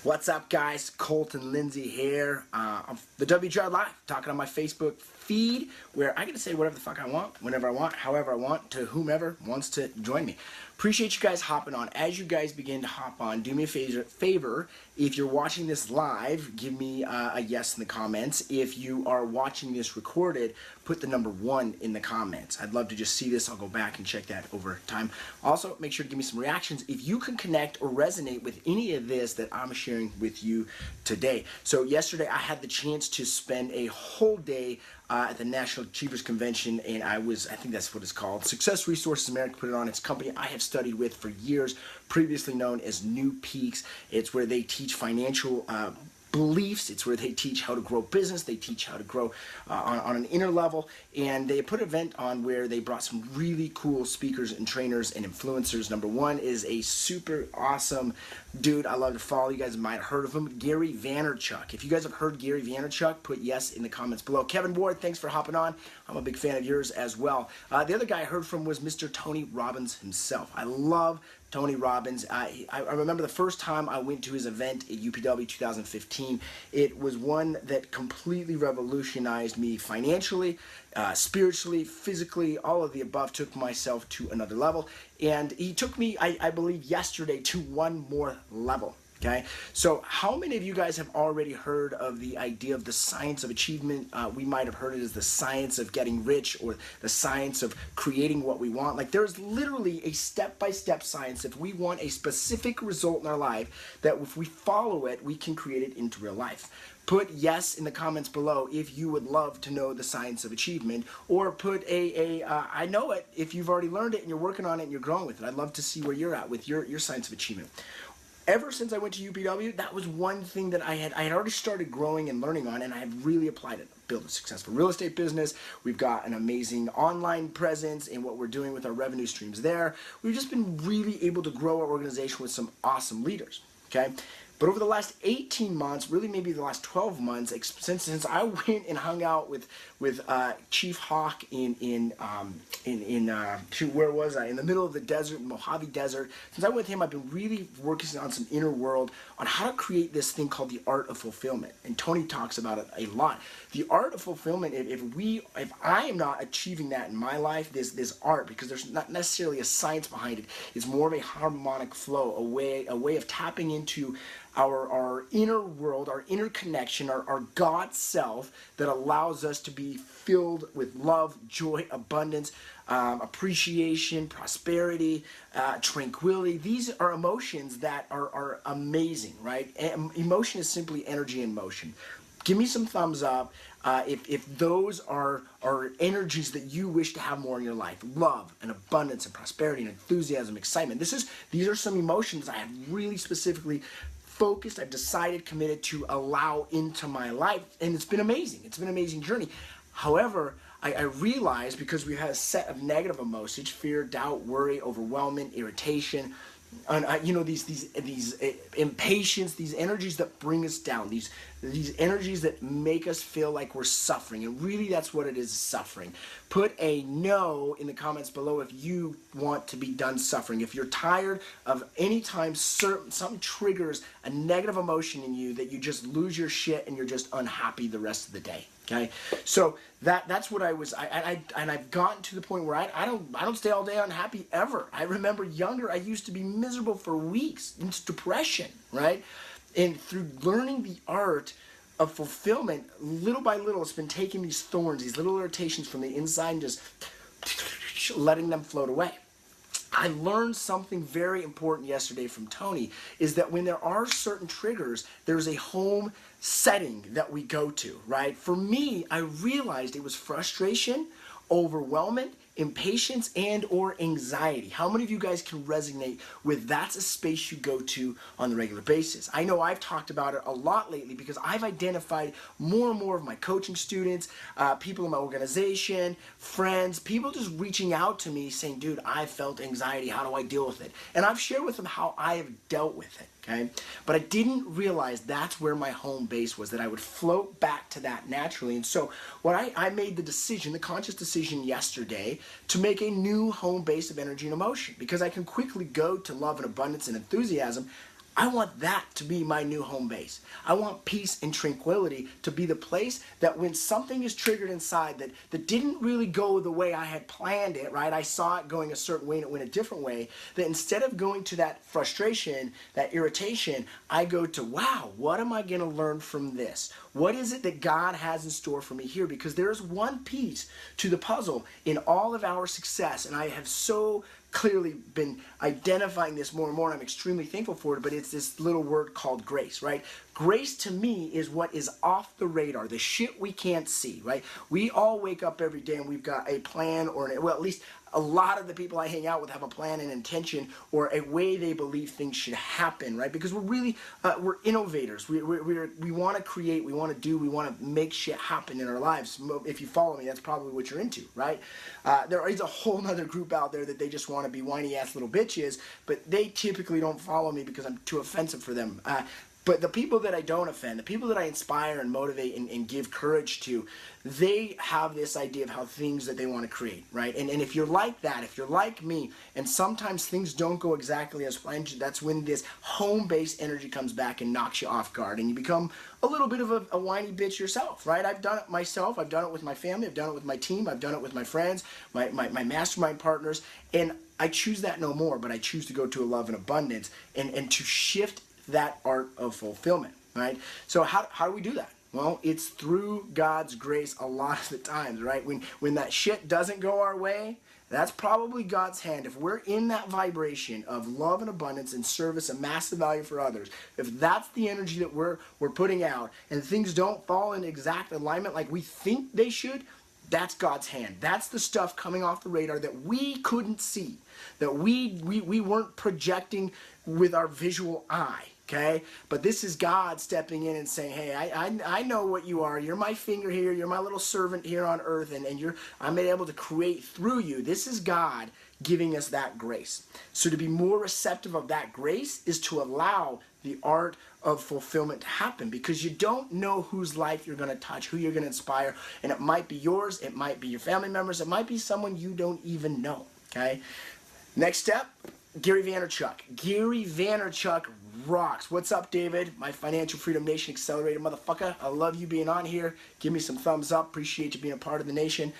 What's up, guys? Colton, Lindsay here. I'm the WGR Live, talking on my Facebook feed, where I get to say whatever the fuck I want, whenever I want, however I want, to whomever wants to join me. Appreciate you guys hopping on. As you guys begin to hop on, do me a favor. If you're watching this live, give me a yes in the comments. If you are watching this recorded, put the number 1 in the comments. I'd love to just see this. I'll go back and check that over time. Also, make sure to give me some reactions if you can connect or resonate with any of this that I'm sharing with you today. So yesterday I had the chance to spend a whole day at the National Achievers Convention, and I think that's what it's called. Success Resources America put it on. It's a company I have studied with for years, previously known as New Peaks. It's where they teach financial beliefs. It's where they teach how to grow business. They teach how to grow on an inner level. And they put an event on where they brought some really cool speakers and trainers and influencers. Number 1 is a super awesome dude I love to follow. You guys might have heard of him, Gary Vaynerchuk. If you guys have heard Gary Vaynerchuk, put yes in the comments below. Kevin Ward, thanks for hopping on. I'm a big fan of yours as well. The other guy I heard from was Mr. Tony Robbins himself. I love Tony Robbins. I remember the first time I went to his event at UPW 2015. It was one that completely revolutionized me financially, spiritually, physically, all of the above. Took myself to another level. And he took me, I believe, yesterday to one more level. Okay, so how many of you guys have already heard of the idea of the science of achievement? We might have heard it as the science of getting rich, or the science of creating what we want. Like, there's literally a step-by-step science. If we want a specific result in our life, that if we follow it, we can create it into real life. Put yes in the comments below if you would love to know the science of achievement, or put I know it if you've already learned it and you're working on it and you're growing with it. I'd love to see where you're at with your science of achievement. Ever since I went to UPW, that was one thing that I had already started growing and learning on, and I have really applied it. Build a successful real estate business. We've got an amazing online presence in what we're doing with our revenue streams there. We've just been really able to grow our organization with some awesome leaders, okay? But over the last 18 months, really maybe the last 12 months, since I went and hung out with Chief Hawk where was I? In the middle of the desert, Mojave Desert. Since I went with him, I've been really working on some inner world on how to create this thing called the art of fulfillment. And Tony talks about it a lot. The art of fulfillment, if I am not achieving that in my life, this art, because there's not necessarily a science behind it, it's more of a harmonic flow, a way of tapping into our inner world, our inner connection, our God self, that allows us to be filled with love, joy, abundance, appreciation, prosperity, tranquility. These are emotions that are amazing, right? Emotion is simply energy in motion. Give me some thumbs up if those are energies that you wish to have more in your life. Love and abundance and prosperity and enthusiasm, excitement. These are some emotions I have really specifically focused, I've decided, committed to allow into my life, and it's been amazing. It's been an amazing journey. However, I realized, because we had a set of negative emotions, fear, doubt, worry, overwhelming, irritation, and these impatience, these energies that bring us down, these energies that make us feel like we're suffering, and really that's what it is, suffering. Put a no in the comments below if you want to be done suffering. If you're tired of any time something triggers a negative emotion in you, that you just lose your shit and you're just unhappy the rest of the day. Okay, so that's what I was. And I've gotten to the point where I don't stay all day unhappy ever. I remember younger, I used to be miserable for weeks. It's depression, right? And through learning the art of fulfillment, little by little, it's been taking these thorns, these little irritations from the inside, and just letting them float away. I learned something very important yesterday from Tony, is that when there are certain triggers, there's a home setting that we go to, right? For me, I realized it was frustration, overwhelmment, impatience, and or anxiety. How many of you guys can resonate with that's a space you go to on a regular basis? I know I've talked about it a lot lately, because I've identified more and more of my coaching students, people in my organization, friends, people just reaching out to me saying, dude, I felt anxiety, how do I deal with it? And I've shared with them how I have dealt with it. Okay, but I didn't realize that's where my home base was, that I would float back to that naturally. And so when I made the decision, the conscious decision yesterday, to make a new home base of energy and emotion, because I can quickly go to love and abundance and enthusiasm, I want that to be my new home base. I want peace and tranquility to be the place that when something is triggered inside that didn't really go the way I had planned it, right? I saw it going a certain way and it went a different way, that instead of going to that frustration, that irritation, I go to, wow, what am I going to learn from this? What is it that God has in store for me here? Because there is one piece to the puzzle in all of our success, and I have so clearly been identifying this more and more, and I'm extremely thankful for it, but it's this little word called grace, right? Grace to me is what is off the radar, the shit we can't see, right? We all wake up every day and we've got a plan, or well, at least a lot of the people I hang out with have a plan and intention, or a way they believe things should happen, right? Because we're really, we're innovators. We want to create, we want to do, we want to make shit happen in our lives. If you follow me, that's probably what you're into, right? There is a whole other group out there that they just want to be whiny ass little bitches, but they typically don't follow me because I'm too offensive for them. But the people that I don't offend, the people that I inspire and motivate and give courage to, they have this idea of how things that they want to create, right? And if you're like that, if you're like me, and sometimes things don't go exactly as planned, that's when this home-based energy comes back and knocks you off guard, and you become a little bit of a whiny bitch yourself, right? I've done it myself. I've done it with my family. I've done it with my team. I've done it with my friends, my mastermind partners, and I choose that no more, but I choose to go to a love and abundance and to shift that art of fulfillment, right? So how do we do that? Well, it's through God's grace a lot of the times, right? When that shit doesn't go our way, that's probably God's hand. If we're in that vibration of love and abundance and service and massive value for others, if that's the energy that we're putting out and things don't fall in exact alignment like we think they should, that's God's hand. That's the stuff coming off the radar that we couldn't see, that we weren't projecting with our visual eye. Okay, but this is God stepping in and saying, hey, I know what you are. You're my finger here. You're my little servant here on earth, and I'm able to create through you. This is God giving us that grace. So to be more receptive of that grace is to allow the art of fulfillment to happen, because you don't know whose life you're going to touch, who you're going to inspire, and it might be yours, it might be your family members, it might be someone you don't even know. Okay, next step, Gary Vaynerchuk. Gary Vaynerchuk rocks. What's up, David? My Financial Freedom Nation Accelerator motherfucker. I love you being on here. Give me some thumbs up. Appreciate you being a part of the nation.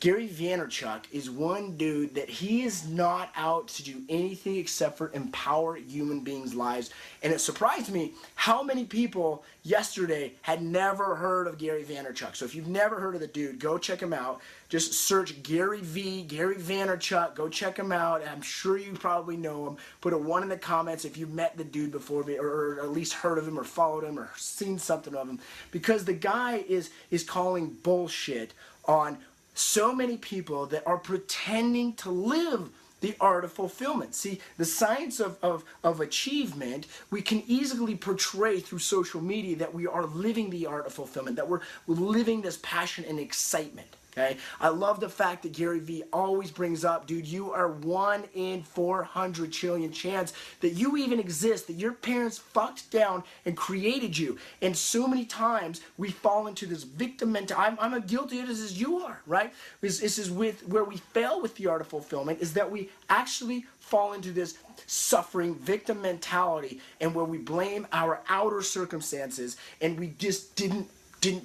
Gary Vaynerchuk is one dude that he is not out to do anything except for empower human beings' lives. And it surprised me how many people yesterday had never heard of Gary Vaynerchuk. So if you've never heard of the dude, go check him out. Just search Gary Vaynerchuk. Go check him out. I'm sure you probably know him. Put a 1 in the comments if you've met the dude before, or at least heard of him or followed him or seen something of him. Because the guy is calling bullshit on so many people that are pretending to live the art of fulfillment. See, the science of achievement, we can easily portray through social media that we are living the art of fulfillment, that we're living this passion and excitement. Okay, I love the fact that Gary Vee always brings up, dude, you are 1 in 400 trillion chance that you even exist, that your parents fucked down and created you. And so many times we fall into this victim mentality. I'm as guilty as you are, right? This is with where we fail with the art of fulfillment, is that we actually fall into this suffering victim mentality, and where we blame our outer circumstances and we just didn't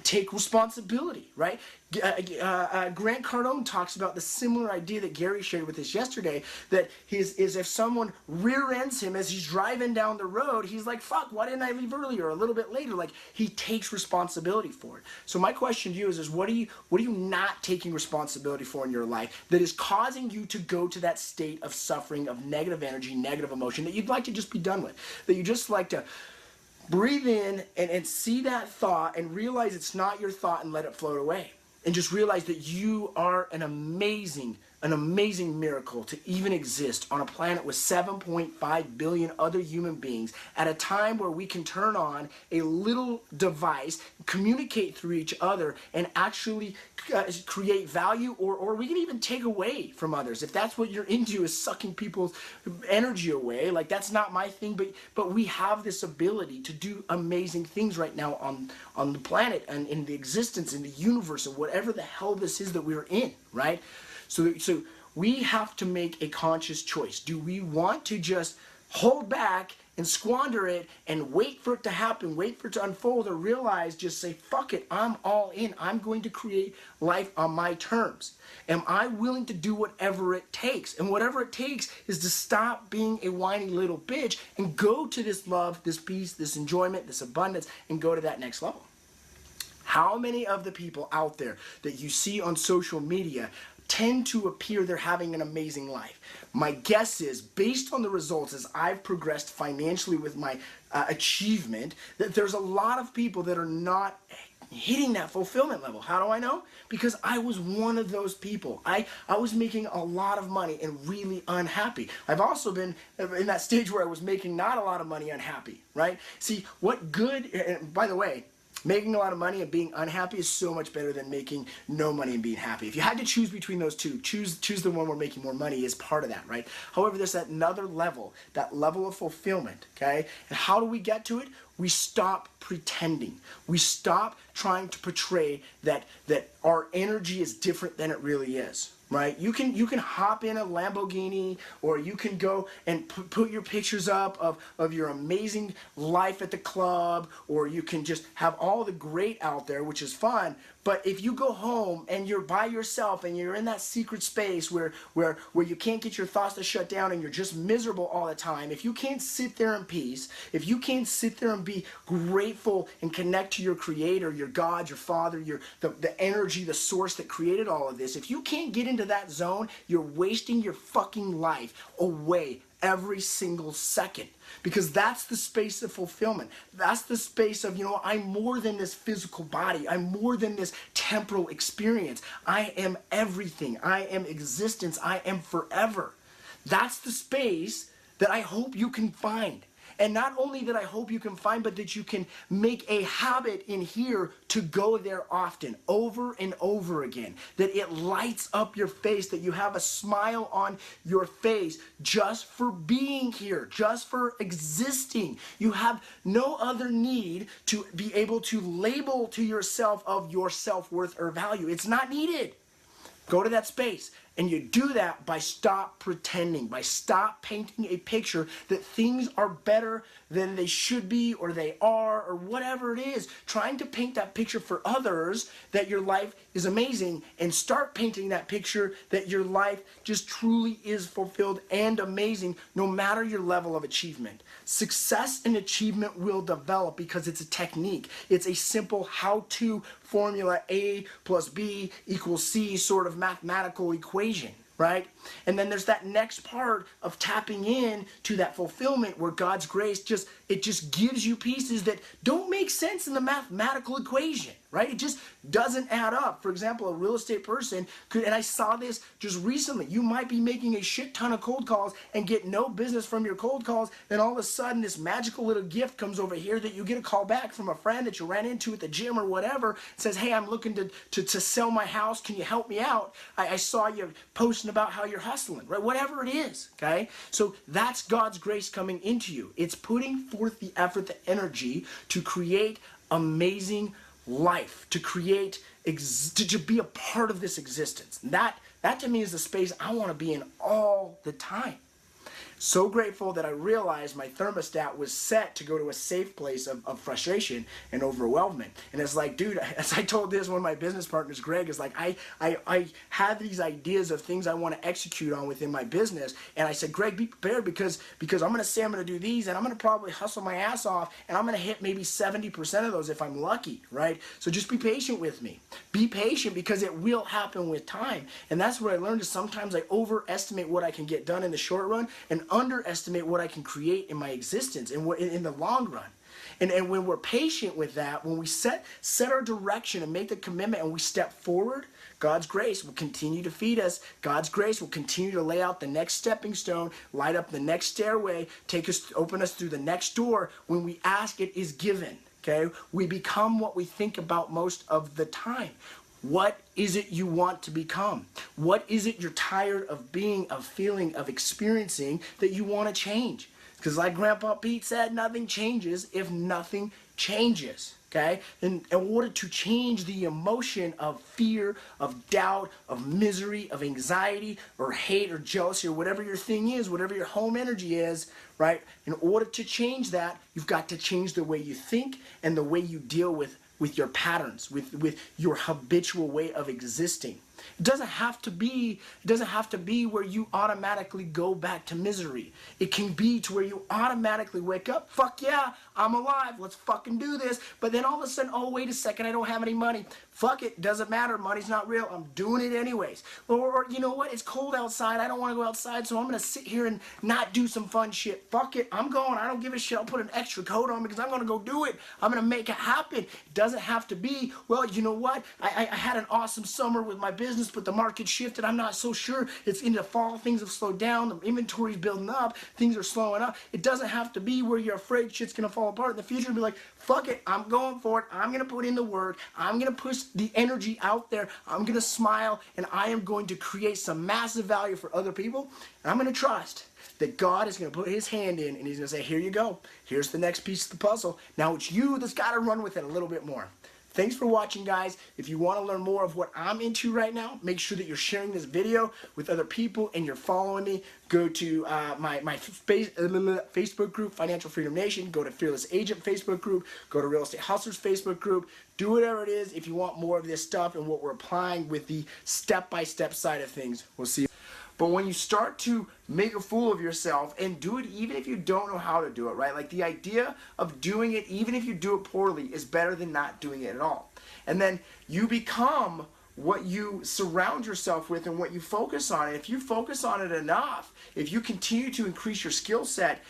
take responsibility, right? Grant Cardone talks about the similar idea that Gary shared with us yesterday, that is if someone rear ends him as he's driving down the road, he's like, fuck, why didn't I leave earlier, or a little bit later? Like, he takes responsibility for it. So my question to you is what are you not taking responsibility for in your life that is causing you to go to that state of suffering, of negative energy, negative emotion, that you'd like to just be done with, that you just like to breathe in and see that thought and realize it's not your thought and let it float away. And just realize that you are an amazing miracle to even exist on a planet with 7.5 billion other human beings at a time where we can turn on a little device, communicate through each other, and actually create value, or we can even take away from others. If that's what you're into, is sucking people's energy away, like, that's not my thing, but we have this ability to do amazing things right now on the planet and in the existence, in the universe, and whatever the hell this is that we're in, right? So we have to make a conscious choice. Do we want to just hold back and squander it and wait for it to happen, wait for it to unfold, or realize, just say, fuck it, I'm all in. I'm going to create life on my terms. Am I willing to do whatever it takes? And whatever it takes is to stop being a whiny little bitch and go to this love, this peace, this enjoyment, this abundance, and go to that next level. How many of the people out there that you see on social media tend to appear they're having an amazing life? My guess is, based on the results as I've progressed financially with my achievement, that there's a lot of people that are not hitting that fulfillment level. How do I know? Because I was one of those people. I was making a lot of money and really unhappy. I've also been in that stage where I was making not a lot of money, unhappy, right? See, what good, and by the way, making a lot of money and being unhappy is so much better than making no money and being happy. If you had to choose between those two, choose the one where making more money is part of that, right? However, there's that another level, that level of fulfillment, okay? And how do we get to it? We stop pretending. We stop trying to portray that our energy is different than it really is. Right? You can hop in a Lamborghini, or you can go and put your pictures up of your amazing life at the club, or you can just have all the great out there, which is fun. But if you go home and you're by yourself and you're in that secret space where you can't get your thoughts to shut down and you're just miserable all the time, if you can't sit there in peace, if you can't sit there and be grateful and connect to your creator, your God, your father, the energy, the source that created all of this, if you can't get into that zone, you're wasting your fucking life away every single second. Because that's the space of fulfillment. That's the space of, I'm more than this physical body. I'm more than this temporal experience. I am everything. I am existence. I am forever. That's the space that I hope you can find. And not only that I hope you can find, but that you can make a habit in here to go there often, over and over again. That it lights up your face, that you have a smile on your face just for being here, just for existing. You have no other need to be able to label to yourself of your self-worth or value. It's not needed. Go to that space. And you do that by stop pretending, by stop painting a picture that things are better than they should be or they are or whatever it is. Trying to paint that picture for others that your life is amazing, and start painting that picture that your life just truly is fulfilled and amazing no matter your level of achievement. Success and achievement will develop because it's a technique. It's a simple how-to formula, A plus B equals C sort of mathematical equation, right? And then there's that next part of tapping in to that fulfillment where God's grace just gives you pieces that don't make sense in the mathematical equation, right? It just doesn't add up. For example, a real estate person could, and I saw this just recently, you might be making a shit ton of cold calls and get no business from your cold calls, then all of a sudden this magical little gift comes over here that you get a call back from a friend that you ran into at the gym or whatever, says, hey, I'm looking to sell my house, can you help me out? I saw you posting about how you're hustling, right? Whatever it is, okay? So that's God's grace coming into you. It's putting forth the effort, the energy to create amazing life, to create, to be a part of this existence. That to me is the space I want to be in all the time. So grateful that I realized my thermostat was set to go to a safe place of frustration and overwhelmment. And it's like, dude, as I told this one of my business partners, Greg, is like, I have these ideas of things I want to execute on within my business. And I said, Greg, be prepared because I'm going to say I'm going to do these, and I'm going to probably hustle my ass off, and I'm going to hit maybe 70% of those if I'm lucky, right? So just be patient with me. Be patient because it will happen with time. And that's what I learned, is sometimes I overestimate what I can get done in the short run and underestimate what I can create in my existence and in the long run. And when we're patient with that, when we set our direction and make the commitment and we step forward, God's grace will continue to feed us. God's grace will continue to lay out the next stepping stone, light up the next stairway, open us through the next door. When we ask, it is given. Okay? We become what we think about most of the time. What is it you want to become? What is it you're tired of being, of feeling, of experiencing that you want to change? Because like Grandpa Pete said, nothing changes if nothing changes. Okay? In order to change the emotion of fear, of doubt, of misery, of anxiety, or hate, or jealousy, or whatever your thing is, whatever your home energy is, right? In order to change that, you've got to change the way you think and the way you deal with your patterns, with your habitual way of existing. It doesn't have to be where you automatically go back to misery. It can be to where you automatically wake up, fuck yeah, I'm alive, let's fucking do this. But then all of a sudden, oh, wait a second, I don't have any money. Fuck it, doesn't matter, money's not real, I'm doing it anyways. Or you know what, it's cold outside, I don't want to go outside, so I'm going to sit here and not do some fun shit. Fuck it, I'm going, I don't give a shit, I'll put an extra coat on because I'm going to go do it. I'm going to make it happen. It doesn't have to be, well, you know what, I had an awesome summer with my business, but the market shifted, I'm not so sure, it's into fall, things have slowed down, the inventory's building up, things are slowing up. It doesn't have to be where you're afraid shit's going to fall apart in the future and be like, fuck it, I'm going for it, I'm going to put in the work, I'm going to push the energy out there, I'm going to smile, and I am going to create some massive value for other people, and I'm going to trust that God is going to put his hand in and he's going to say, here you go, here's the next piece of the puzzle. Now it's you that's got to run with it a little bit more. Thanks for watching, guys. If you want to learn more of what I'm into right now, make sure that you're sharing this video with other people and you're following me. Go to my Facebook group, Financial Freedom Nation. Go to Fearless Agent Facebook group. Go to Real Estate Hustlers Facebook group. Do whatever it is if you want more of this stuff and what we're applying with the step-by-step side of things. We'll see you. But when you start to make a fool of yourself and do it even if you don't know how to do it, right? Like the idea of doing it even if you do it poorly is better than not doing it at all. And then you become what you surround yourself with and what you focus on. And if you focus on it enough, if you continue to increase your skill set,